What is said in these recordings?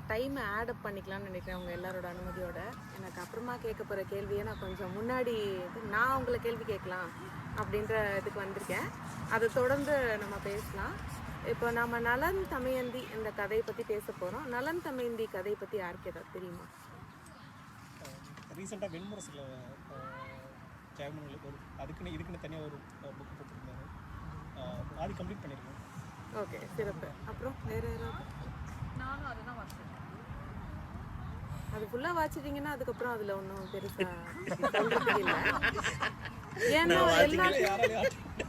டைமை ஆடப் பண்ணிக்கலாம்னு நினைக்கிறேன் உங்கள் எல்லாரோட அனுமதியோட. எனக்கு அப்புறமா கேட்க போகிற கேள்வியை நான் கொஞ்சம் முன்னாடி நான் உங்களை கேள்வி கேட்கலாம் அப்படின்ற இதுக்கு வந்திருக்கேன். அதை தொடர்ந்து நம்ம பேசலாம். இப்போ நம்ம நலன் தமயந்தி இந்த கதையை பற்றி பேச போகிறோம். நலன் தமயந்தி கதையை பற்றி யாருக்கு ஏதாவது தெரியுமா? ரீசெண்டாக வெண்முரசில் ஜெயமனுக்கு இதுக்குன்னு தனியாக ஒரு புக் போட்டிருந்தாரு. அது கம்ப்ளீட் பண்ணியிருக்கோம். ஓகே, சிறப்பு. அப்புறம் வேறு யாராவது? நானும் அதை தான் வாசிச்சேன். அது ஃபுல்லாக வாசிச்சிட்டிங்கன்னா அதுக்கப்புறம் அதில் ஒன்றும் பெருசாக சொல்கிறது இல்லை. ஏன்னா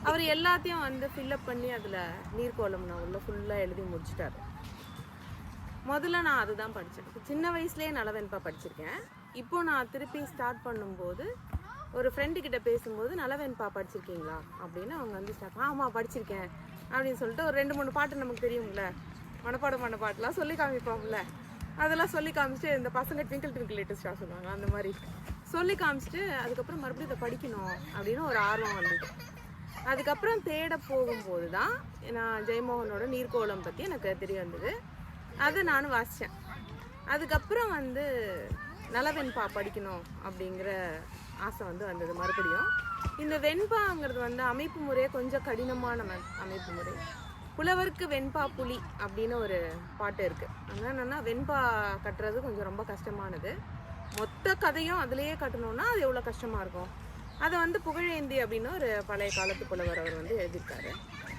அவர் எல்லாத்தையும் வந்து ஃபில்லப் பண்ணி அதில் நீர்க்கோளம் நாவலில் ஃபுல்லாக எழுதி முடிச்சிட்டாரு. முதல்ல நான் அதுதான் படித்தேன். சின்ன வயசுலேயே நலவெண்பா படிச்சிருக்கேன். இப்போ நான் திருப்பி ஸ்டார்ட் பண்ணும்போது ஒரு ஃப்ரெண்டுக்கிட்ட பேசும்போது நலவெண்பா படிச்சிருக்கீங்களா அப்படின்னு அவங்க வந்து ஆமாம் படிச்சிருக்கேன் அப்படின்னு சொல்லிட்டு ஒரு 2-3 பாட்டு நமக்கு தெரியும்ல, மனப்பாடம் பண்ண பாட்டுலாம் சொல்லி காமிப்போம்ல, அதெல்லாம் சொல்லி காமிச்சிட்டு இந்த பசங்க ட்விங்கிள் ட்விங்கிள் லிட்டில் ஸ்டார் சொல்லுவாங்க, அந்த மாதிரி சொல்லி காமிச்சிட்டு அதுக்கப்புறம் மறுபடியும் இதை படிக்கணும் அப்படின்னு ஒரு ஆர்வம் வந்தது. அதுக்கப்புறம் தேட போகும்போது தான் நான் ஜெயமோகனோட நீர்க்கோளம் பற்றி எனக்கு தெரிய வந்தது. அதை நானும் வாசித்தேன். அதுக்கப்புறம் வந்து நலவெண்பா படிக்கணும் அப்படிங்கிற ஆசை வந்து வந்தது மறுபடியும். இந்த வெண்பாங்கிறது வந்து அமைப்பு முறையே கொஞ்சம் கடினமான அமைப்பு முறை. புலவருக்கு வெண்பா புலி அப்படின்னு ஒரு பாட்டு இருக்குது. ஆனால் என்னென்னா வெண்பா கட்டுறது கொஞ்சம் ரொம்ப கஷ்டமானது. மொத்த கதையும் அதுலேயே கட்டணும்னா அது எவ்வளோ கஷ்டமாக இருக்கும். அதை வந்து புகழேந்தி அப்படின்னு ஒரு பழைய காலத்து புலவர் அவர் வந்து எழுதியிருக்காரு.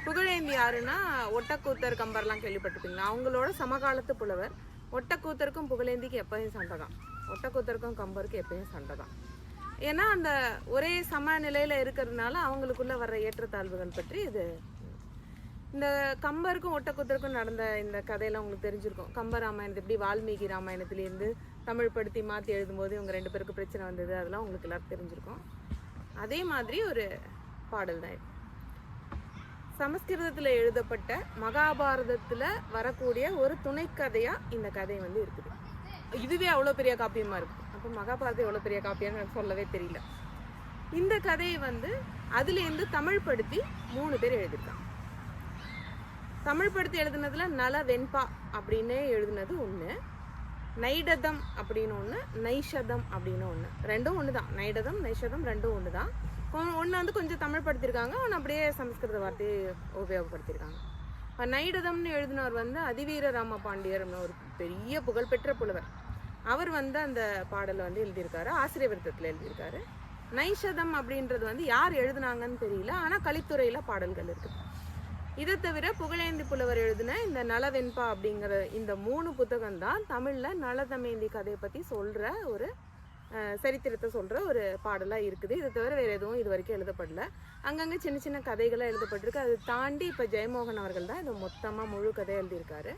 புகழேந்தி யாருன்னா ஒட்டக்கூத்தர் கம்பர்லாம் கேள்விப்பட்டிருப்பீங்களா, அவங்களோட சமகாலத்து புலவர். ஒட்டக்கூத்தருக்கும் புகழேந்திக்கு எப்பயும் சண்டை தான், ஒட்டக்கூத்தருக்கும் கம்பருக்கு எப்பயும் சண்டை தான். ஏன்னா அந்த ஒரே சமநிலையில் இருக்கிறதுனால அவங்களுக்குள்ளே வர்ற ஏற்றத்தாழ்வுகள் பற்றி இது. இந்த கம்பருக்கும் ஒட்டக்கூத்தருக்கும் நடந்த இந்த கதையெல்லாம் உங்களுக்கு தெரிஞ்சிருக்கும். கம்ப ராமாயணத்தை எப்படி வால்மீகி ராமாயணத்துலேருந்து தமிழ் படுத்தி மாற்றி எழுதும்போது இவங்க 2 பேருக்கு பிரச்சனை வந்தது, அதெல்லாம் உங்களுக்கு எல்லாரும் தெரிஞ்சிருக்கும். அதே மாதிரி ஒரு பாடல் தான் இது. சமஸ்கிருதத்தில் எழுதப்பட்ட மகாபாரதத்தில் வரக்கூடிய ஒரு துணைக்கதையாக இந்த கதை வந்து இருக்குது. இதுவே அவ்வளோ பெரிய காப்பியமாக இருக்குது. அப்போ மகாபாரதம் எவ்வளோ பெரிய காப்பியம்னு எனக்கு சொல்லவே தெரியல. இந்த கதையை வந்து அதுலேருந்து தமிழ் படுத்தி 3 பேர் எழுதியிருக்காங்க. தமிழ் படுத்தி எழுதுனதுல நல வெண்பா அப்படின்னு எழுதுனது ஒன்று, நைடதம் அப்படின்னு ஒன்று, நைஷதம் அப்படின்னு ஒன்று. ரெண்டும் ஒன்று தான். நைடதம் நைஷதம் ரெண்டும் ஒன்று தான். ஒன்று வந்து கொஞ்சம் தமிழ் படுத்திருக்காங்க, ஒன்று அப்படியே சமஸ்கிருத வார்த்தையை உபயோகப்படுத்தியிருக்காங்க. நைடதம்னு எழுதினவர் வந்து அதிவீர ராம பாண்டியர்னு ஒரு பெரிய புகழ்பெற்ற புலவர். அவர் வந்து அந்த பாடலை வந்து எழுதியிருக்காரு, ஆசிரிய விருத்தத்தில் எழுதியிருக்காரு. நைஷதம் அப்படின்றது வந்து யார் எழுதுனாங்கன்னு தெரியல, ஆனால் கலித்துறையில் பாடல்கள் இருக்குது. இதை தவிர புகழேந்தி புலவர் எழுதின இந்த நலவெண்பா அப்படிங்கிற இந்த 3 புத்தகம் தான் தமிழில் நலதமயந்தி கதையை பற்றி சொல்கிற ஒரு சரித்திரத்தை சொல்கிற ஒரு பாடலாக இருக்குது. இதை தவிர வேறு எதுவும் இது வரைக்கும் எழுதப்படல. அங்கங்கே சின்ன சின்ன கதைகளாக எழுதப்பட்டிருக்கு. அதை தாண்டி இப்போ ஜெயமோகன் அவர்கள் தான் இதை மொத்தமாக முழு கதையை எழுதியிருக்காரு.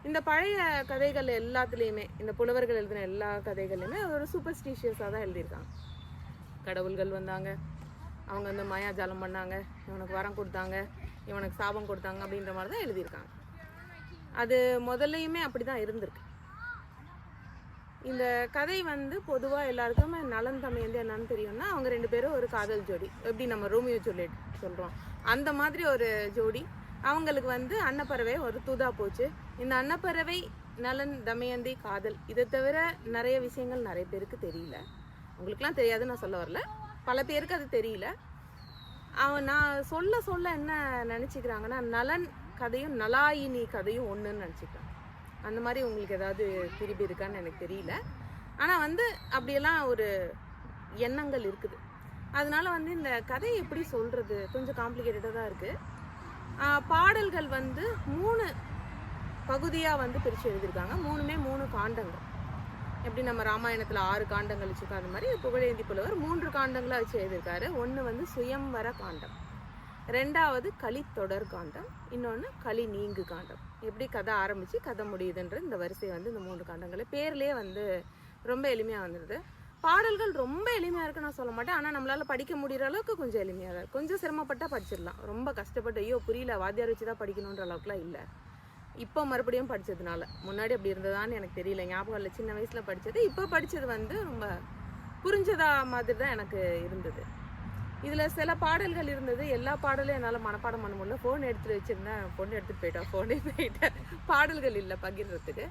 இந்த பழைய கதைகள் எல்லாத்துலேயுமே, இந்த புலவர்கள் எழுதின எல்லா கதைகள்லையுமே ஒரு சூப்பர்ஸ்டிஷியஸாக தான் எழுதியிருக்காங்க. கடவுள்கள் வந்தாங்க, அவங்க வந்து மாயாஜாலம் பண்ணாங்க, இவனுக்கு வரம் கொடுத்தாங்க, இவனுக்கு சாபம் கொடுத்தாங்க அப்படின்ற மாதிரி தான் எழுதியிருக்காங்க. அது முதல்லையுமே அப்படி தான் இருந்திருக்கு. இந்த கதை வந்து பொதுவாக எல்லாருக்குமே நலன் தமயந்தி என்னன்னு தெரியும்னா அவங்க 2 பேரும் ஒரு காதல் ஜோடி. எப்படி நம்ம ரோமியோ ஜூலியட் சொல்கிறோம், அந்த மாதிரி ஒரு ஜோடி. அவங்களுக்கு வந்து அன்னப்பறவை ஒரு தூதா போச்சு. இந்த அன்னப்பறவை நலன் தமயந்தி காதல், இதை தவிர நிறைய விஷயங்கள் நிறைய பேருக்கு தெரியல. உங்களுக்குலாம் தெரியாதுன்னு நான் சொல்ல வரல, பல பேருக்கு அது தெரியல. நான் சொல்ல என்ன நினச்சிக்கிறாங்கன்னா நலன் கதையும் நலாயினி கதையும் ஒன்றுன்னு நினச்சிக்கிறாங்க. அந்த மாதிரி உங்களுக்கு ஏதாவது திருப்பி இருக்கான்னு எனக்கு தெரியல. ஆனால் வந்து அப்படியெல்லாம் ஒரு எண்ணங்கள் இருக்குது. அதனால வந்து இந்த கதையை எப்படி சொல்கிறது கொஞ்சம் காம்ப்ளிகேட்டடாக தான் இருக்குது. பாடல்கள் வந்து 3 பகுதியாக வந்து பிரித்து எழுதியிருக்காங்க. 3மே 3 காண்டங்கள். எப்படி நம்ம ராமாயணத்தில் 6 காண்டங்கள் வச்சுருக்கோம், அது மாதிரி புகழேந்தி புலவர் 3 காண்டங்களாக வச்சு எழுதியிருக்காரு. ஒன்று வந்து சுயம்வர காண்டம், 2வது கலித்தொடர் காண்டம், இன்னொன்று களி நீங்கு காண்டம். எப்படி கதை ஆரம்பித்து கதை முடியுதுன்ற இந்த வரிசை வந்து இந்த 3 காண்டங்கள் பேர்லேயே வந்து ரொம்ப எளிமையாக வந்துடுது. பாடல்கள் ரொம்ப எளிமையாக இருக்குன்னு நான் சொல்ல மாட்டேன், ஆனால் நம்மளால் படிக்க முடிகிற அளவுக்கு கொஞ்சம் எளிமையாக தான். கொஞ்சம் சிரமப்பட்டால் படிச்சிடலாம். ரொம்ப கஷ்டப்பட்டு ஐயோ புரியல வாத்தியார் வச்சு தான் படிக்கணுன்ற அளவுக்குலாம் இல்லை. இப்போ மறுபடியும் படித்ததுனால, முன்னாடி அப்படி இருந்ததான்னு எனக்கு தெரியல, ஞாபகம் இல்லை. சின்ன வயசில் படித்தது, இப்போ படித்தது வந்து ரொம்ப புரிஞ்சதா மாதிரி தான் எனக்கு இருந்தது. இதில் சில பாடல்கள் இருந்தது. எல்லா பாடலும் என்னால் மனப்பாடம் பண்ண முடியல. ஃபோன் எடுத்துகிட்டு வச்சுருந்தேன், ஃபோன் எடுத்துகிட்டு போயிட்டேன். பாடல்கள் இல்லை பகிர்றதுக்கு.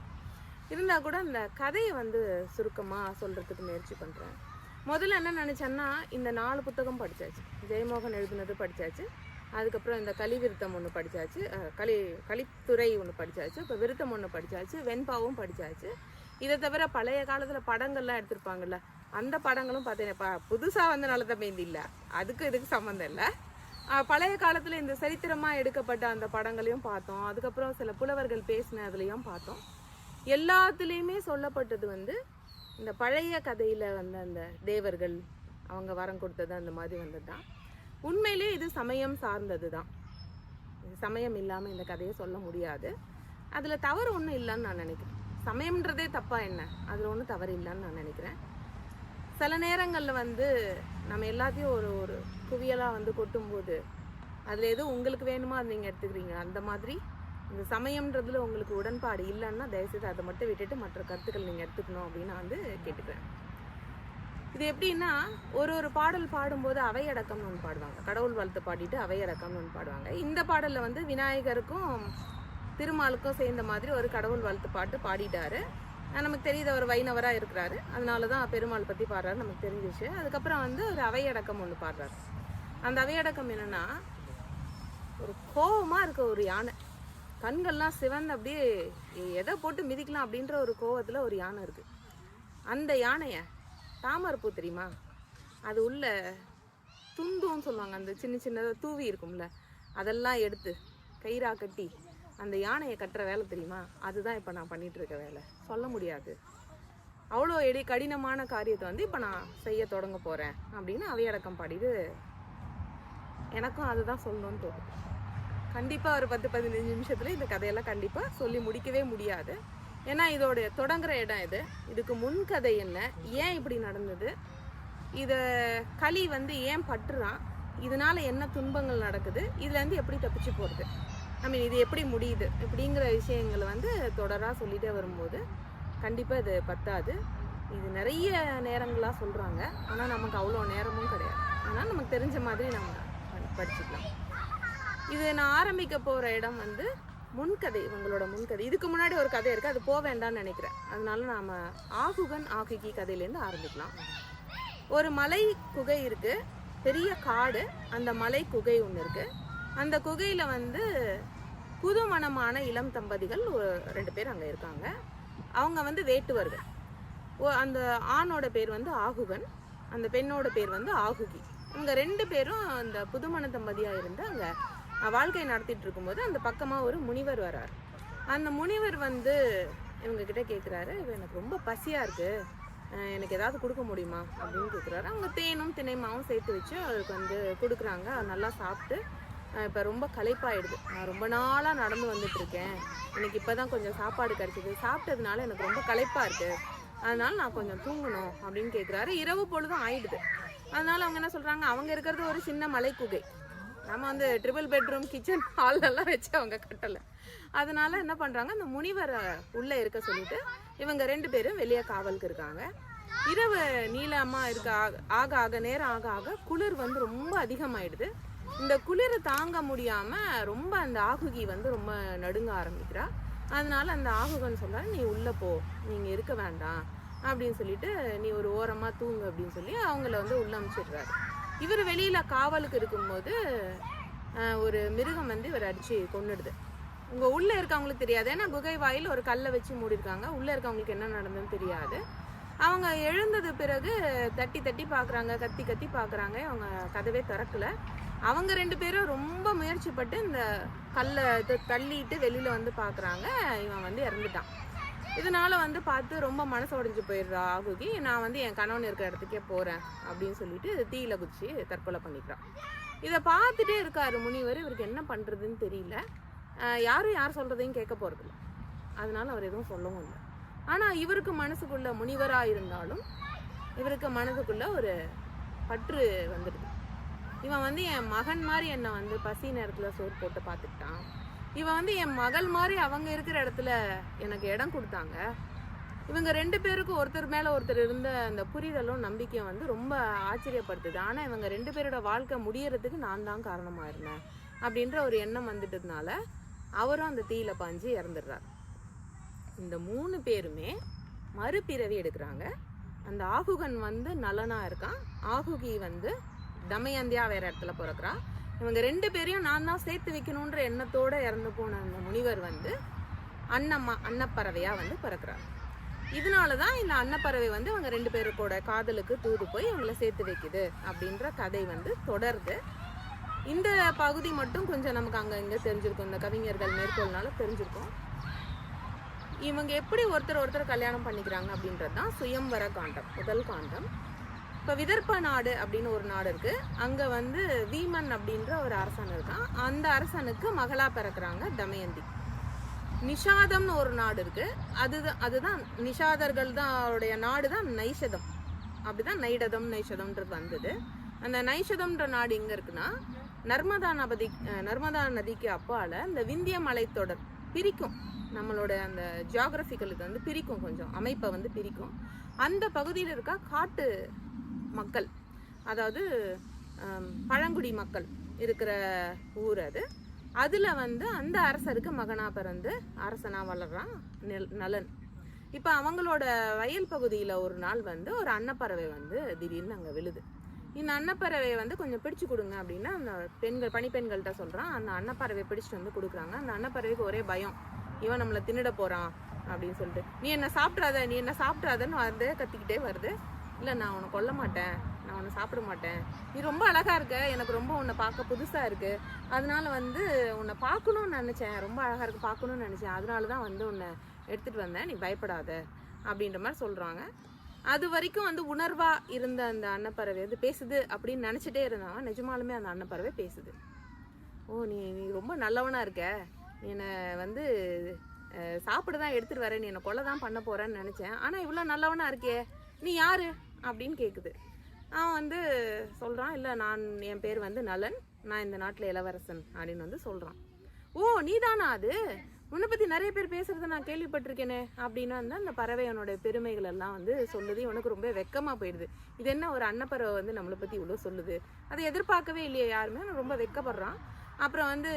இருந்தால் கூட அந்த கதையை வந்து சுருக்கமாக சொல்கிறதுக்கு முயற்சி பண்ணுறேன். முதல்ல என்ன நினச்சேன்னா, இந்த 4 புத்தகம் படித்தாச்சு. ஜெயமோகன் எழுதுனது படித்தாச்சு. அதுக்கப்புறம் இந்த கலிவிருத்தம் ஒன்று படித்தாச்சு, கலித்துறை ஒன்று படித்தாச்சு, இப்போ விருத்தம் ஒன்று படித்தாச்சு, வெண்பாவும் படித்தாச்சு. இதை தவிர பழைய காலத்தில் படங்கள்லாம் எடுத்திருப்பாங்கல்ல, அந்த படங்களும் பார்த்தீங்கன்னா புதுசாக வந்து நல்ல தம்பி இல்லை, அதுக்கு இதுக்கு சம்மந்தம் இல்லை. பழைய காலத்தில் இந்த சரித்திரமாக எடுக்கப்பட்ட அந்த படங்களையும் பார்த்தோம். அதுக்கப்புறம் சில புலவர்கள் பேசின அதுலேயும் பார்த்தோம். எல்லாத்துலேயுமே சொல்லப்பட்டது வந்து இந்த பழைய கதையில் வந்த அந்த தேவர்கள் அவங்க வரம் கொடுத்தது அந்த மாதிரி வந்தது தான். உண்மையிலே இது சமயம் சார்ந்தது தான். சமயம் இல்லாமல் இந்த கதையை சொல்ல முடியாது. அதில் தவறு ஒன்றும் இல்லைன்னு நான் நினைக்கிறேன். சமயம்ன்றதே தப்பா என்ன, அதில் ஒன்றும் தவறு இல்லைன்னு நான் நினைக்கிறேன். சில நேரங்களில் வந்து நம்ம எல்லாத்தையும் ஒரு குவியலாக வந்து கொட்டும்போது அதில் எதுவும் உங்களுக்கு வேணுமோ அதை நீங்கள் எடுத்துக்கிறீங்க. அந்த மாதிரி இந்த சமயம்ன்றதுல உங்களுக்கு உடன்பாடு இல்லைன்னா தயவுசெய்து அதை மட்டும் விட்டுட்டு மற்ற கருத்துக்கள் நீங்கள் எடுத்துக்கணும் அப்படின்னு நான் வந்து கேட்டுக்கிறேன். இது எப்படின்னா, ஒரு பாடல் பாடும்போது அவையடக்கம்னு ஒன்று பாடுவாங்க. கடவுள் வாழ்த்து பாடிட்டு அவையடக்கம்னு ஒன்று பாடுவாங்க. இந்த பாடலில் வந்து விநாயகருக்கும் திருமாலுக்கும் சேர்ந்த மாதிரி ஒரு கடவுள் வாழ்த்து பாட்டு பாடிட்டாரு. நமக்கு தெரியுது அவர் வைணவராக இருக்கிறாரு, அதனால தான் பெருமாள் பற்றி பாடுறாரு, நமக்கு தெரிஞ்சிச்சு. அதுக்கப்புறம் வந்து ஒரு அவையடக்கம் ஒன்று பாடுறாரு. அந்த அவையடக்கம் என்னென்னா, ஒரு கோபமாக இருக்க ஒரு யானை, கண்கள்லாம் சிவந்து அப்படியே எதை போட்டு மிதிக்கலாம் அப்படின்ற ஒரு கோவத்தில் ஒரு யானை இருக்குது. அந்த யானையை தாமரைப்பூ தெரியுமா, அது உள்ள துந்துன்னு சொல்லுவாங்க, அந்த சின்ன சின்னதாக தூவி இருக்கும்ல, அதெல்லாம் எடுத்து கயிறா கட்டி அந்த யானையை கட்டுற வேலை தெரியுமா, அதுதான் இப்போ நான் பண்ணிகிட்டு இருக்க வேலை. சொல்ல முடியாது, அவ்வளோ கடினமான காரியத்தை வந்து இப்போ நான் செய்ய தொடங்க போகிறேன் அப்படின்னு அவையடக்கம் பாடிட்டு எனக்கும் அதுதான் சொல்லணும்னு தோணும். கண்டிப்பாக ஒரு 10-15 நிமிஷத்தில் இந்த கதையெல்லாம் கண்டிப்பாக சொல்லி முடிக்கவே முடியாது. ஏன்னா இதோடைய தொடங்குற இடம் இது. இதுக்கு முன்கதை என்ன, ஏன் இப்படி நடந்தது, இதை களி வந்து ஏன் பற்றுறான், இதனால என்ன துன்பங்கள் நடக்குது, இதுலேருந்து எப்படி தப்பிச்சு போகிறது, இது எப்படி முடியுது, இப்படிங்கிற விஷயங்களை வந்து தொடராக சொல்லிகிட்டே வரும்போது கண்டிப்பாக இது பத்தாது. இது நிறைய நேரங்களாக சொல்கிறாங்க, ஆனால் நமக்கு அவ்வளோ நேரமும் கிடையாது. ஆனால் நமக்கு தெரிஞ்ச மாதிரி நம்ம படிச்சுக்கலாம். இது நான் ஆரம்பிக்க போகிற இடம் வந்து முன்கதை, இவங்களோட முன்கதை. இதுக்கு முன்னாடி ஒரு கதை இருக்குது, அது போக வேண்டாம்னு நினைக்கிறேன். அதனால நாம் ஆகுகன் ஆகுகி கதையிலேருந்து ஆரம்பிக்கலாம். ஒரு மலை குகை இருக்குது, பெரிய காடு, அந்த மலை குகை ஒன்று இருக்குது. அந்த குகையில் வந்து புதுமணமான இளம் தம்பதிகள் 2 பேர் அங்கே இருக்காங்க. அவங்க வந்து வேட்டுவர்கள். அந்த ஆணோட பேர் வந்து ஆகுகன், அந்த பெண்ணோட பேர் வந்து ஆகுகி. இவங்க 2 பேரும் அந்த புதுமண தம்பதியாக இருந்து அங்கே வாழ்க்கை நடத்திட்டு இருக்கும்போது அந்த பக்கமாக ஒரு முனிவர் வரார். அந்த முனிவர் வந்து இவங்கக்கிட்ட கேட்குறாரு, எனக்கு ரொம்ப பசியாக இருக்குது, எனக்கு ஏதாவது கொடுக்க முடியுமா அப்படின்னு கேட்குறாரு. அவங்க தேனும் திணைமாவும் சேர்த்து வச்சு அவருக்கு வந்து கொடுக்குறாங்க. நல்லா சாப்பிட்டு இப்போ ரொம்ப களைப்பாயிடுது, நான் ரொம்ப நாளாக நடந்து வந்துட்டுருக்கேன், எனக்கு இப்போ தான் கொஞ்சம் சாப்பாடு கிடச்சிது, சாப்பிட்டதுனால எனக்கு ரொம்ப களைப்பாக இருக்குது, அதனால் நான் கொஞ்சம் தூங்கணும் அப்படின்னு கேட்குறாரு. இரவு பொழுதும் ஆயிடுது. அதனால் அவங்க என்ன சொல்கிறாங்க, அவங்க இருக்கிறது ஒரு சின்ன மலை குகை, நம்ம வந்து 3 பெட்ரூம் கிச்சன் ஹாலெல்லாம் வச்சு அவங்க கட்டலை. அதனால் என்ன பண்ணுறாங்க, அந்த முனிவரை உள்ளே இருக்க சொல்லிட்டு இவங்க 2 பேரும் வெளியே காவலுக்கு இருக்காங்க. இரவு நீளமாக இருக்க ஆக ஆக நேரம் ஆக ஆக குளிர் வந்து ரொம்ப அதிகமாகிடுது. இந்த குளிரை தாங்க முடியாமல் ரொம்ப அந்த ஆகுகி வந்து ரொம்ப நடுங்க ஆரம்பிக்கிறா. அதனால அந்த ஆகுகன் சொல்கிறாரு, நீ உள்ளே போ, நீங்கள் இருக்க வேண்டாம் அப்படின்னு சொல்லிட்டு நீ ஒரு ஓரமாக தூங்கு அப்படின்னு சொல்லி அவங்கள வந்து உள்ள அனுப்பிச்சிடுறாரு. இவர் வெளியில் காவலுக்கு இருக்கும்போது ஒரு மிருகம் வந்து இவர் அடித்து கொன்னுடுது. உங்கள் உள்ளே இருக்கவங்களுக்கு தெரியாது, ஏன்னா குகை வாயில் ஒரு கல்லை வச்சு மூடிருக்காங்க, உள்ளே இருக்கவங்களுக்கு என்ன நடந்ததுன்னு தெரியாது. அவங்க எழுந்தது பிறகு தட்டி தட்டி பார்க்குறாங்க, கத்தி கத்தி பார்க்குறாங்க, அவங்க கதவே திறக்கலை. அவங்க 2 பேரும் ரொம்ப முயற்சிப்பட்டு இந்த கல்லை தள்ளிட்டு வெளியில் வந்து பார்க்குறாங்க, இவன் வந்து இறந்துட்டான். இதனால் வந்து பார்த்து ரொம்ப மனசு உடைஞ்சு போயிடுறா ஆகுகி. நான் வந்து என் கணவன் இருக்கிற இடத்துக்கே போகிறேன் அப்படின்னு சொல்லிட்டு தீயில குதிச்சு தற்கொலை பண்ணிக்கிறான். இதை பார்த்துட்டே இருக்காரு முனிவர். இவருக்கு என்ன பண்ணுறதுன்னு தெரியல, யார் சொல்கிறதையும் கேட்க போகிறதில்ல, அதனால அவர் எதுவும் சொல்லவும் இல்லை. ஆனால் இவருக்கு மனசுக்குள்ள, முனிவராக இருந்தாலும் இவருக்கு மனதுக்குள்ள ஒரு பற்று வந்துடுது. இவன் வந்து என் மகன் மாதிரி என்னை வந்து பசி நேரத்தில் சோறு போட்டு பார்த்துக்கிட்டான், இவன் வந்து என் மகள் மாதிரி அவங்க இருக்கிற இடத்துல எனக்கு இடம் கொடுத்தாங்க, இவங்க 2 பேருக்கும் ஒருத்தர் மேலே ஒருத்தர் இருந்த அந்த புரிதலும் நம்பிக்கையும் வந்து ரொம்ப ஆச்சரியப்படுத்துது. ஆனால் இவங்க 2 பேரோட வாழ்க்கை முடியறதுக்கு நான் தான் காரணமாக இருந்தேன் அப்படின்ற ஒரு எண்ணம் வந்துட்டதுனால அவரும் அந்த தீயில பாஞ்சு இறந்துடுறார். இந்த 3 பேருமே மறுபிறவி எடுக்கிறாங்க. அந்த ஆகுகன் வந்து நலனா இருக்கான், ஆகுகி வந்து தமயந்தியா வேற இடத்துல பிறக்கிறா. இவங்க 2 பேரையும் நான் தான் சேர்த்து வைக்கணுன்ற எண்ணத்தோட இறந்து போன அந்த முனிவர் வந்து அன்னப்பறவையா வந்து பிறக்கிறார். இதனாலதான் இந்த அன்னப்பறவை வந்து இவங்க 2 பேருக்கோட காதலுக்கு தூது போய் இவங்களை சேர்த்து வைக்குது அப்படின்ற கதை வந்து தொடருது. இந்த பகுதி மட்டும் கொஞ்சம் நமக்கு அங்க இங்க தெரிஞ்சிருக்கும், இந்த கவிஞர்கள் மேற்கோள்னால தெரிஞ்சிருக்கும். இவங்க எப்படி ஒருத்தர் கல்யாணம் பண்ணிக்கிறாங்க அப்படின்றது தான் சுயம்வர காண்டம், முதல் காண்டம். இப்போ விதர்ப்ப நாடு அப்படின்னு ஒரு நாடு இருக்கு. அங்க வந்து வீமன் அப்படின்ற ஒரு அரசன் இருக்கான். அந்த அரசனுக்கு மகளா பிறக்கிறாங்க தமயந்தி. நிஷாதம்னு ஒரு நாடு இருக்கு. அதுதான் நிஷாதர்கள் தான் அவருடைய நாடு தான் நைஷதம். அப்படிதான் நைஷதம்ன்றது வந்தது. அந்த நைஷதம்ன்ற நாடு எங்க இருக்குன்னா நர்மதா நதிக்கு அப்பால இந்த விந்திய மலைத்தொடர் பிரிக்கும், நம்மளோட அந்த ஜியாகிரபிக்கலுக்கு வந்து பிரிக்கும், கொஞ்சம் அமைப்பை வந்து பிரிக்கும். அந்த பகுதியில் இருக்க காட்டு மக்கள், அதாவது பழங்குடி மக்கள் இருக்கிற ஊர் அது. அதுல வந்து அந்த அரசருக்கு மகனா பிறந்து அரசனா வளர்றான் நலன். இப்ப அவங்களோட வயல் பகுதியில ஒரு நாள் வந்து ஒரு அன்னப்பறவை வந்து திடீர்னு அங்க விழுது. இந்த அன்னப்பறவையை வந்து கொஞ்சம் பிடிச்சு கொடுங்க அப்படின்னு அந்த பணிப்பெண்கள்கிட்ட சொல்றான். அந்த அன்னப்பறவையை பிடிச்சிட்டு வந்து கொடுக்குறாங்க. அந்த அன்னப்பறவைக்கு ஒரே பயம், இவன் நம்மளை தின்னுட போறான் அப்படின்னு சொல்லிட்டு, நீ என்ன சாப்பிட்றாதன்னு வந்து கத்திக்கிட்டே வருது. இல்லை, நான் உன்னை கொல்ல மாட்டேன், நான் உன்னை சாப்பிட மாட்டேன், நீ ரொம்ப அழகா இருக்க, எனக்கு ரொம்ப உன்னை பார்க்க புதுசா இருக்கு, அதனால வந்து உன்னை பார்க்கணும்னு நினைச்சேன், ரொம்ப அழகா இருக்கு பார்க்கணும்னு நினைச்சேன், அதனாலதான் வந்து உன்னை எடுத்துட்டு வந்தேன், நீ பயப்படாத அப்படின்ற மாதிரி சொல்றாங்க. அது வரைக்கும் வந்து உணர்வா இருந்த அந்த அன்னப்பறவை வந்து பேசுது அப்படின்னு நினைச்சிட்டே இருந்தாங்க. நிஜமாலுமே அந்த அன்னப்பறவை பேசுது. ஓ, நீ ரொம்ப நல்லவனா இருக்க, என்னை வந்து சாப்பிட தான் எடுத்துட்டு வரேன், நீ என்னை கொலை தான் பண்ண போறேன்னு நினைச்சேன், ஆனா இவ்வளவு நல்லவனா இருக்கே, நீ யாரு அப்படின்னு கேக்குது. அவன் வந்து சொல்றான், இல்ல என் பேர் வந்து நலன், நான் இந்த நாட்டுல இளவரசன் அப்படின்னு வந்து சொல்றான். ஓ, நீதானா அது, உன்னை பத்தி நிறைய பேர் பேசுறத நான் கேள்விப்பட்டிருக்கேனே அப்படின்னு வந்து அந்த பறவையனோட பெருமைகள் எல்லாம் வந்து சொல்லுது. இவனுக்கு ரொம்ப வெக்கமா போயிடுது. இது என்ன ஒரு அன்னப்பறவை வந்து நம்மளை பத்தி இவ்வளவு சொல்லுது, அதை எதிர்பார்க்கவே இல்லையே யாருமே, ரொம்ப வெக்கப்படுறான். அப்புறம் வந்து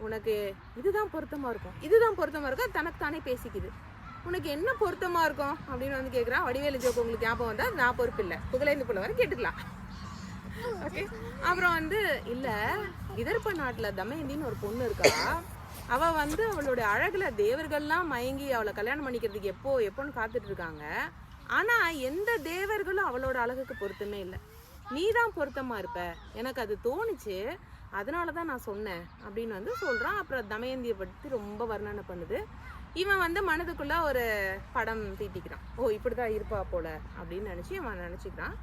உனக்கு இதுதான் பொருத்தமா இருக்கும், தனக்கு தானே பேசிக்குது. உனக்கு என்ன பொருத்தமா இருக்கும் அப்படின்னு வந்து கேட்குறான். வடிவேலு ஜோக்கு உங்களுக்கு ஞாபகம் வந்தா நான் பொறுப்பு இல்லை, புகழேந்து புள்ள வரை கேட்டுக்கலாம். ஓகே. அப்புறம் வந்து இல்ல, விதர்ப்ப நாட்டுல தமயந்தின்னு ஒரு பொண்ணு இருக்கா, அவ வந்து அவளுடைய அழகுல தேவர்கள்லாம் மயங்கி அவளை கல்யாணம் பண்ணிக்கிறதுக்கு எப்போன்னு காத்துட்டு இருக்காங்க. ஆனா எந்த தேவர்களும் அவளோட அழகுக்கு பொருத்தமே இல்லை, நீதான் பொருத்தமா இருப்ப, எனக்கு அது தோணுச்சு, அதனாலதான் நான் சொன்னேன் அப்படின்னு வந்து சொல்றான். அப்புறம் தமயந்தியை பற்றி ரொம்ப வர்ணனை பண்ணுது. இவன் வந்து மனதுக்குள்ள ஒரு படம் தீட்டிக்கிறான். ஓ, இப்படிதான் இருப்பா போல அப்படின்னு நினைச்சு இவன் நினைச்சுக்கிறான்.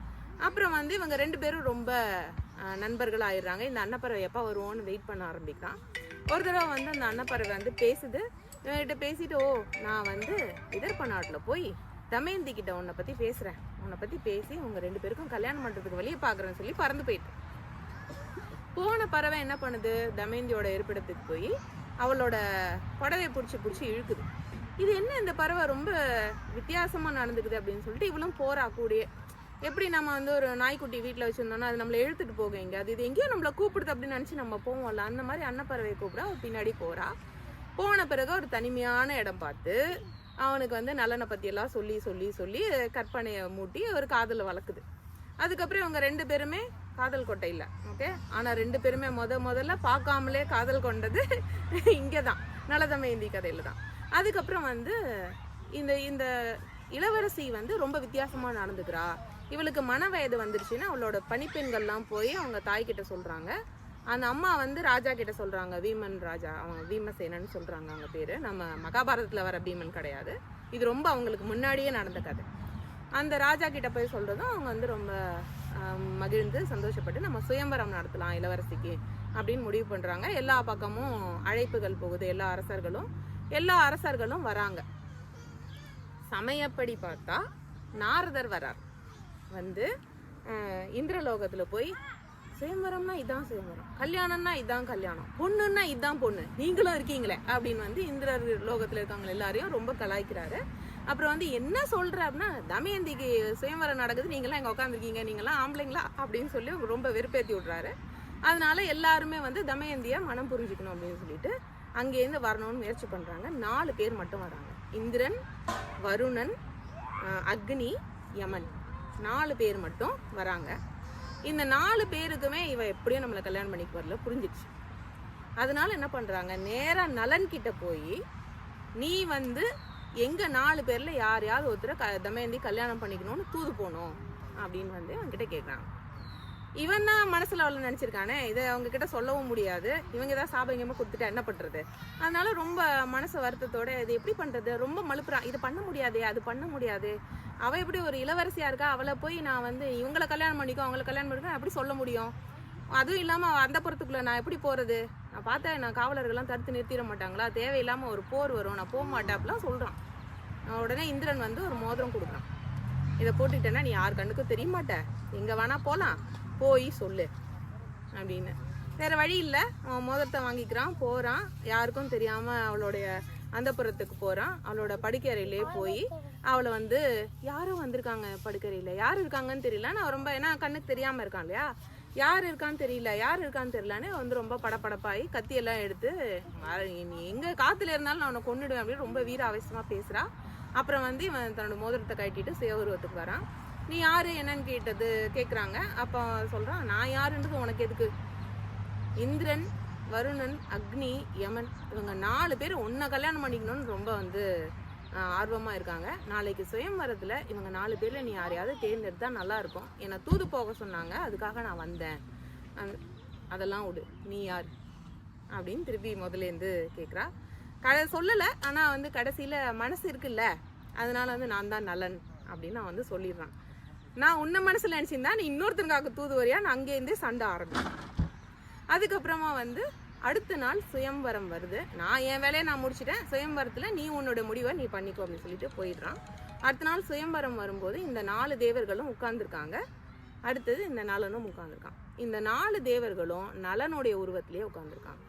அப்புறம் வந்து இவங்க 2 பேரும் ரொம்ப நண்பர்கள் ஆயிடுறாங்க. இந்த அன்னப்பறவை எப்ப வருவோன்னு வெயிட் பண்ண ஆரம்பிக்கிறான். ஒரு தடவை வந்து அந்த அன்னப்பறவை வந்து பேசுது. இவன்கிட்ட பேசிட்டு, ஓ, நான் வந்து விதர்ப்ப நாட்டுல போய் தமயந்தி கிட்ட உன்னை பத்தி பேசுறேன், உன்னை பத்தி பேசி உங்க 2 பேருக்கும் கல்யாணம் பண்றதுக்கு வழியை பாக்குறேன்னு சொல்லி பறந்து போயிட்டு போன பறவை என்ன பண்ணுது, தமயந்தியோட இருப்பிடத்துக்கு போய் அவளோட புடவை பிடிச்சி இழுக்குது. இது என்ன, இந்த பறவை ரொம்ப வித்தியாசமா நடந்துக்குது அப்படின்னு சொல்லிட்டு இவளும் போறா கூடிய. எப்படி நம்ம வந்து ஒரு நாய்க்குட்டி வீட்டில் வச்சிருந்தோம்னா அது நம்மளை இழுத்துட்டு போக எங்க, அது எங்கேயோ நம்மளை கூப்பிடுது அப்படின்னு நினைச்சு நம்ம போவோம்ல, அந்த மாதிரி அன்னப்பறவை கூப்பிட அவ பின்னாடி போறா. போன பிறகு ஒரு தனிமையான இடம் பார்த்து அவனுக்கு வந்து நலனை பத்தி எல்லாம் சொல்லி சொல்லி சொல்லி கற்பனையை மூட்டி ஒரு காதலை வளர்க்குது. அதுக்கப்புறம் இவங்க 2 பேருமே காதல் கொட்டை இல்லை. ஓகே. ஆனா 2 பேருமே முதல்ல பார்க்காமலே காதல் கொண்டது இங்கதான், நலதமயந்தி கதையில தான். அதுக்கப்புறம் வந்து இந்த இளவரசி வந்து ரொம்ப வித்தியாசமா நடந்துக்கிறா, இவளுக்கு மன வயது வந்துருச்சுன்னா அவளோட பணிப்பெண்கள்லாம் போய் அவங்க தாய்கிட்ட சொல்றாங்க. அந்த அம்மா வந்து ராஜா கிட்ட சொல்றாங்க, வீமன் ராஜா, அவங்க வீமசேனன்னு சொல்றாங்க அவங்க பேரு, நம்ம மகாபாரதத்துல வர பீமன் கிடையாது, இது ரொம்ப அவங்களுக்கு முன்னாடியே நடந்த கதை. அந்த ராஜா கிட்ட போய் சொல்றதும் அவங்க வந்து ரொம்ப மகிழ்ந்து சந்தோஷப்பட்டு நம்ம சுயம்பரம் நடத்தலாம் இளவரசிக்கு அப்படின்னு முடிவு பண்றாங்க. எல்லா பக்கமும் அழைப்புகள் போகுது, எல்லா அரசர்களும் வராங்க. சமயப்படி பார்த்தா நாரதர் வரார். வந்து இந்திரலோகத்துல போய் சுயம்பரம்னா இதான் சுயம்பரம், கல்யாணம்னா இதான் கல்யாணம், பொண்ணுன்னா இதான் பொண்ணு, நீங்களும் இருக்கீங்களே அப்படின்னு வந்து இந்திர லோகத்துல இருக்கவங்க எல்லாரையும் ரொம்ப கலாய்க்கிறாரு. அப்புறம் வந்து என்ன சொல்ற அப்படின்னா, தமயந்திக்கு சுயம்வரம் நடக்குது, நீங்களாம் இங்கே உட்காந்துருக்கீங்க, நீங்களாம் ஆம்பளைங்களா அப்படின்னு சொல்லி ரொம்ப வெறுப்பேற்றி விட்றாரு. அதனால எல்லாருமே வந்து தமயந்தியை மனம் புரிஞ்சுக்கணும் அப்படின்னு சொல்லிட்டு அங்கேருந்து வரணும்னு முயற்சி பண்ணுறாங்க. 4 பேர் மட்டும் வராங்க. இந்திரன், வருணன், அக்னி, யமன் 4 பேர் மட்டும் வராங்க. இந்த 4 பேருக்குமே இவ எப்படியும் நம்மளை கல்யாணம் பண்ணிக்கு வரல புரிஞ்சிடுச்சு. அதனால என்ன பண்ணுறாங்க, நேராக நலன் கிட்ட போய் நீ வந்து எங்கள் 4 பேரில் யாரையாவது ஒருத்தரை தமயந்தி கல்யாணம் பண்ணிக்கணும்னு தூது போகணும் அப்படின்னு வந்து அவன்கிட்ட கேட்குறாங்க. இவன் தான் மனசில் அவளை நினச்சிருக்கானே, இதை அவங்க கிட்ட சொல்லவும் முடியாது, இவங்க ஏதாவது சாபங்கமாக கொடுத்துட்டா என்ன பண்ணுறது. அதனால ரொம்ப மனசு வருத்தத்தோட இது எப்படி பண்ணுறது, ரொம்ப மழுப்புறான். இது பண்ண முடியாதே, அது பண்ண முடியாது, அவள் எப்படி ஒரு இளவரசியாக இருக்கா, அவளை போய் நான் வந்து இவங்களை கல்யாணம் பண்ணிக்கோ அவங்களை கல்யாணம் பண்ணிக்கோ அப்படி சொல்ல முடியும். அதுவும் இல்லாமல் அந்த புறத்துக்குள்ளே நான் எப்படி போகிறது, நான் பார்த்தேன் நான் காவலர்கள்லாம் தடுத்து நிறுத்திட மாட்டாங்களா, தேவையில்லாமல் ஒரு போர் வரும், நான் போக மாட்டேன் அப்படிலாம் சொல்கிறான். உடனே இந்திரன் வந்து ஒரு மோதிரம் கொடுக்குறான். இதை போட்டுக்கிட்டேன்னா நீ யார் கண்ணுக்கும் தெரிய மாட்டேன், எங்கே வேணா போகலாம், போய் சொல்லு அப்படின்னு. வேறு வழி இல்லை, அவன் மோதிரத்தை வாங்கிக்கிறான், போகிறான், யாருக்கும் தெரியாமல் அவளுடைய அந்தப்புறத்துக்கு போகிறான். அவளோட படுக்கறையிலே போய் அவளை வந்து யாரும் வந்திருக்காங்க படுக்கறையில், யார் இருக்காங்கன்னு தெரியல, நான் ரொம்ப ஏன்னா கண்ணுக்கு தெரியாமல் இருக்கான் இல்லையா, யார் இருக்கான்னு தெரியலன்னு வந்து ரொம்ப படப்படப்பாகி கத்தியெல்லாம் எடுத்து நீ எங்கே காற்றுல இருந்தாலும் நான் உன்னை கொண்டுடுவேன் அப்படின்னு ரொம்ப வீர ஆவேசமாக பேசுகிறா. அப்புறம் வந்து இவன் தன்னோட மோதிரத்தை கட்டிட்டு சுய உருவத்துக்கு வரான். நீ யார் என்னன்னு கேட்குறாங்க. அப்போ சொல்கிறான், நான் யாருன்றது உனக்கு எதுக்கு, இந்திரன், வருணன், அக்னி, யமன் இவங்க 4 பேர் உன்னை கல்யாணம் பண்ணிக்கணும்னு ரொம்ப வந்து ஆர்வமாக இருக்காங்க. நாளைக்கு சுயம்வரத்தில் இவங்க 4 பேரில் நீ யாரையாவது தேர்ந்தெடுத்தா நல்லாயிருக்கும், என்னை தூது போக சொன்னாங்க, அதுக்காக நான் வந்தேன், அதெல்லாம் விடு, நீ யார் அப்படின்னு திருப்பி முதலேருந்து கேட்குறா. சொல்லலை, ஆனால் வந்து கடைசியில் மனசு இருக்குல்ல, அதனால வந்து நான் தான் நலன் அப்படின்னு நான் வந்து சொல்லிடுறான். நான் உன்னை மனசில் நினச்சிருந்தா நீ இன்னொருத்தருக்காக தூது வரியா, நான் அங்கேருந்தே சண்டை ஆரம்பிச்சேன். அதுக்கப்புறமா வந்து அடுத்த நாள் சுயம்வரம் வருது. நான் என் வேலையை நான் முடிச்சிட்டேன், சுயம்வரத்தில் நீ உன்னோட முடிவை நீ பண்ணிக்கோ அப்படின்னு சொல்லிட்டு போயிடுறான். அடுத்த நாள் சுயம்வரம் வரும்போது இந்த 4 தேவர்களும் உட்கார்ந்துருக்காங்க. அடுத்தது இந்த நலனும் உட்கார்ந்துருக்கான். இந்த 4 தேவர்களும் நலனுடைய உருவத்திலேயே உட்கார்ந்துருக்காங்க.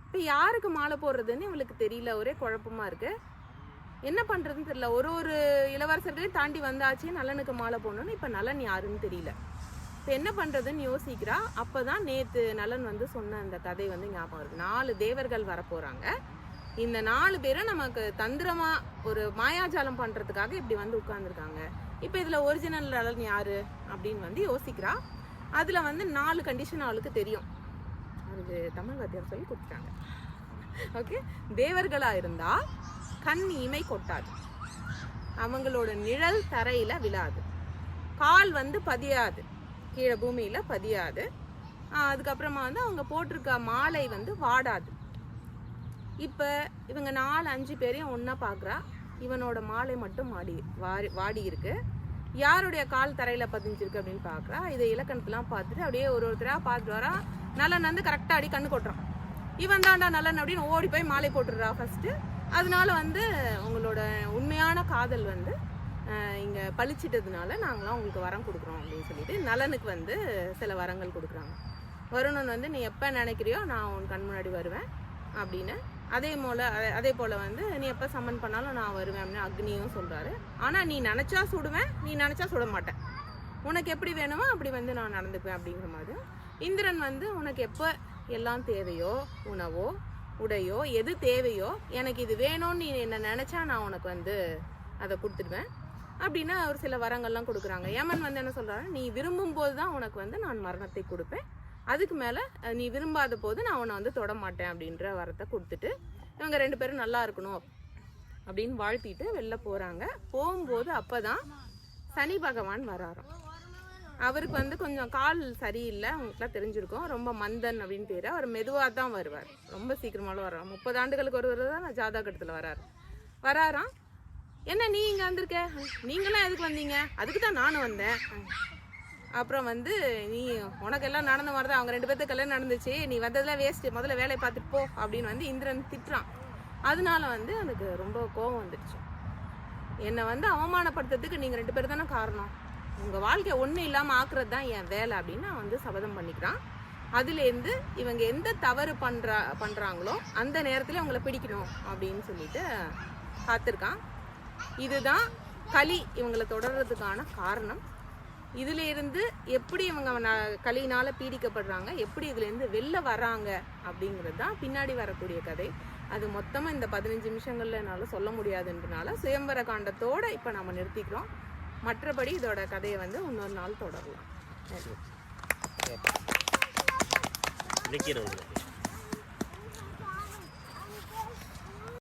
இப்போ யாருக்கு மாலை போடுறதுன்னு இவளுக்கு தெரியல, ஒரே குழப்பமா இருக்கு, என்ன பண்ணுறதுன்னு தெரியல. ஒரு இளவரசர்களையும் தாண்டி வந்தாச்சு, நலனுக்கு மாலை போடணும்னு. இப்போ நலன் யாருன்னு தெரியல. இப்போ என்ன பண்ணுறதுன்னு யோசிக்கிறா. அப்போ தான் நேற்று நலன் வந்து சொன்ன அந்த கதை வந்து ஞாபகம் இருக்குது. 4 தேவர்கள் வரப்போகிறாங்க. இந்த 4 பேரும் நமக்கு தந்திரமாக ஒரு மாயாஜாலம் பண்ணுறதுக்காக இப்படி வந்து உட்கார்ந்துருக்காங்க. இப்போ இதில் ஒரிஜினல் நலன் யார் அப்படின்னு வந்து யோசிக்கிறா. அதில் வந்து 4 கண்டிஷன் அவளுக்கு தெரியும். அது தமிழ் வாத்தியார் சொல்லி கொடுத்துட்டாங்க. ஓகே, தேவர்களாக இருந்தால் கண் இமை கொட்டாது, அவங்களோட நிழல் தரையில் விழாது, கால் வந்து பதியாது, கீழே பூமியில் பதியாது, அதுக்கப்புறமா வந்து அவங்க போட்டிருக்க மாலை வந்து வாடாது. இப்போ இவங்க 4-5 பேரையும் ஒன்றா பார்க்குறா. இவனோட மாலை மட்டும் வாடி இருக்கு. யாருடைய கால் தரையில் பதிஞ்சிருக்கு அப்படின்னு பார்க்குறா. இதை இலக்கணத்தெலாம் பார்த்துட்டு அப்படியே ஒருத்தராக பார்த்துட்டு வரா. நலன் வந்து கரெக்டாக அடி கண்ணு கொட்டுறான். இவன் தாண்டா நலன் அப்படின்னு ஓடி போய் மாலை போட்டுடுறா ஃபஸ்ட்டு. அதனால வந்து உங்களோட உண்மையான காதல் வந்து இங்கே பழிச்சிட்டதுனால நாங்களாம் உங்களுக்கு வரம் கொடுக்குறோம் அப்படின்னு சொல்லிட்டு நலனுக்கு வந்து சில வரங்கள் கொடுக்குறாங்க. வருணன் வந்து நீ எப்போ நினைக்கிறியோ நான் உன் கண் முன்னாடி வருவேன் அப்படின்னு, அதே போல் வந்து நீ எப்போ சம்மன் பண்ணாலும் நான் வருவேன் அப்படின்னு அக்னியும் சொல்கிறாரு. ஆனால் நீ நினச்சா சுடுவேன், நீ நினச்சா சுட மாட்டேன், உனக்கு எப்படி வேணுமோ அப்படி வந்து நான் நடந்துக்குவேன் அப்படிங்கிற மாதிரி. இந்திரன் வந்து உனக்கு எப்போ எல்லாம் தேவையோ, உணவோ உடையோ எது தேவையோ, எனக்கு இது வேணும்னு நீ என்ன நினச்சா நான் உனக்கு வந்து அதை கொடுத்துடுவேன் அப்படின்னா ஒரு சில வரங்கள்லாம் கொடுக்குறாங்க. யமன் வந்து என்ன சொல்கிறாரு, நீ விரும்பும் போது தான் உனக்கு வந்து நான் மரணத்தை கொடுப்பேன், அதுக்கு மேலே நீ விரும்பாத போது நான் உன்னை வந்து தொட மாட்டேன் அப்படின்ற வரத்தை கொடுத்துட்டு இவங்க 2 பேரும் நல்லா இருக்கணும் அப்படின்னு வாழ்த்திட்டு வெளில போகிறாங்க. போகும்போது அப்போ தான் சனி பகவான் வராராம். அவருக்கு வந்து கொஞ்சம் கால் சரியில்லை, அவங்களுக்குலாம் தெரிஞ்சிருக்கும், ரொம்ப மந்தன் அப்படின்னு பேர். அவர் மெதுவாக தான் வருவார், ரொம்ப சீக்கிரமாலும் வர்றார். 30 ஆண்டுகளுக்கு ஒரு தடவை தான் ஜாதகத்தில் வராராம். என்ன நீ இங்கே வந்திருக்க, நீங்களாம் எதுக்கு வந்தீங்க, அதுக்கு தான் நானும் வந்தேன். அப்புறம் வந்து நீ உனக்கெல்லாம் நடந்த மாதிரி தான் அவங்க 2 பேர்த்துக்கு கல்யாணம் நடந்துச்சு, நீ வந்ததெல்லாம் வேஸ்ட்டு, முதல்ல வேலையை பார்த்துட்டு போ அப்படின்னு வந்து இந்திரன் திட்டுறான். அதனால வந்து எனக்கு ரொம்ப கோபம் வந்துடுச்சு, என்னை வந்து அவமானப்படுத்துறதுக்கு நீங்கள் 2 பேர் தானே காரணம், உங்கள் வாழ்க்கை ஒன்றும் இல்லாமல் ஆக்குறது தான் என் வேலை அப்படின்னு அவன் வந்து சபதம் பண்ணிக்கிறான். அதுலேருந்து இவங்க எந்த தவறு பண்ணுறாங்களோ அந்த நேரத்தில் அவங்கள பிடிக்கணும் அப்படின்னு சொல்லிட்டு காத்திருக்கான். இதுதான் களி இவங்களை தொடர்றதுக்கான காரணம். இதிலிருந்து எப்படி இவங்க களியினால் பீடிக்கப்படுறாங்க, எப்படி இதுலேருந்து வெளில வராங்க அப்படிங்கிறது தான் பின்னாடி வரக்கூடிய கதை. அது மொத்தமாக இந்த 15 நிமிஷங்கள்ல என்னால் சொல்ல முடியாதுன்றனால சுயம்பர காண்டத்தோடு இப்போ நம்ம நிறுத்திக்கிறோம். மற்றபடி இதோட கதையை வந்து இன்னொரு நாள் தொடரலாம். நிற்கிறோம்.